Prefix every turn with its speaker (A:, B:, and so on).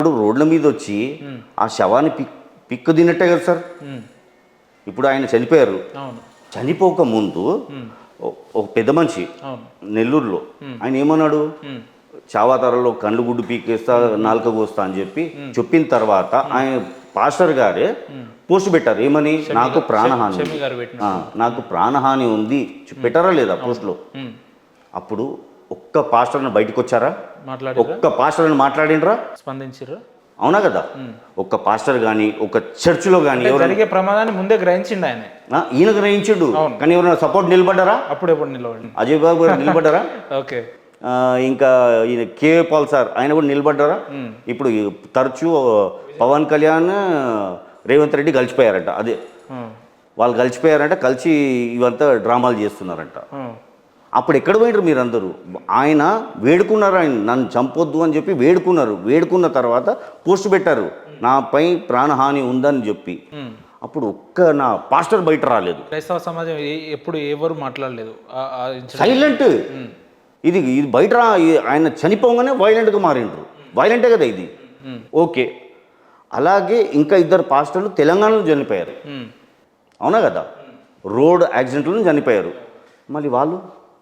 A: ఇప్పుడు రోడ్ల మీద వచ్చి ఆ శవాన్ని పిక్కు తిన్నట్టే కదా సార్. ఇప్పుడు ఆయన చనిపోయారు. చనిపోక ముందు ఒక పెద్ద మనిషి నెల్లూరులో ఆయన ఏమన్నాడు, చావాతరలో కళ్ళు గుడ్డు పీకేస్తా నాలుక కోస్తా అని చెప్పిన తర్వాత ఆయన పాస్టర్ గారే పోస్ట్ పెట్టారు ఏమని, నాకు ప్రాణహాని ఉంది పెట్టారా లేదా పోస్ట్లో. అప్పుడు ఒక్క పాస్టర్ని బయటకు వచ్చారా, ఒక్క పాస్టర్ని మాట్లాడినరా,
B: స్పందించారు?
A: అవునా కదా. ఒక్క పాస్టర్ కానీ ఒక చర్చిలో కానీ
B: జరిగే ప్రమాదాన్ని ముందే గ్రహించిండు ఆయన.
A: ఈయన గ్రహించాడు, కానీ ఎవరైనా సపోర్ట్ నిలబడ్డారా?
B: అప్పుడు ఎప్పుడు నిలబడి
A: అజయ్ బాబు గారు నిలబడ్డారా?
B: ఓకే.
A: ఇంకా ఈయన కేఏ పాల్ సార్ ఆయన కూడా నిలబడ్డారా? ఇప్పుడు తరచూ పవన్ కళ్యాణ్ రేవంత్ రెడ్డి కలిసిపోయారంట. అదే వాళ్ళు కలిసిపోయారంట, కలిసి ఇవంతా డ్రామాలు చేస్తున్నారంట. అప్పుడు ఎక్కడ పోయినారు మీరందరూ? ఆయన వేడుకున్నారు, ఆయన నన్ను చంపొద్దు అని చెప్పి వేడుకున్నారు. వేడుకున్న తర్వాత పోస్ట్ పెట్టారు నాపై ప్రాణహాని ఉందని చెప్పి. అప్పుడు ఒక్క నా పాస్టర్ బయట రాలేదు.
B: క్రైస్తవ సమాజం ఎప్పుడు ఎవరు మాట్లాడలేదు,
A: సైలెంట్. ఇది బయట ఆయన చనిపోగానే వైలెంట్గా మారిండ్రు. వైలెంటే కదా ఇది. ఓకే, అలాగే ఇంకా ఇద్దరు పాస్టర్లు తెలంగాణలో చనిపోయారు, అవునా కదా, రోడ్ యాక్సిడెంట్లో చనిపోయారు. మళ్ళీ వాళ్ళు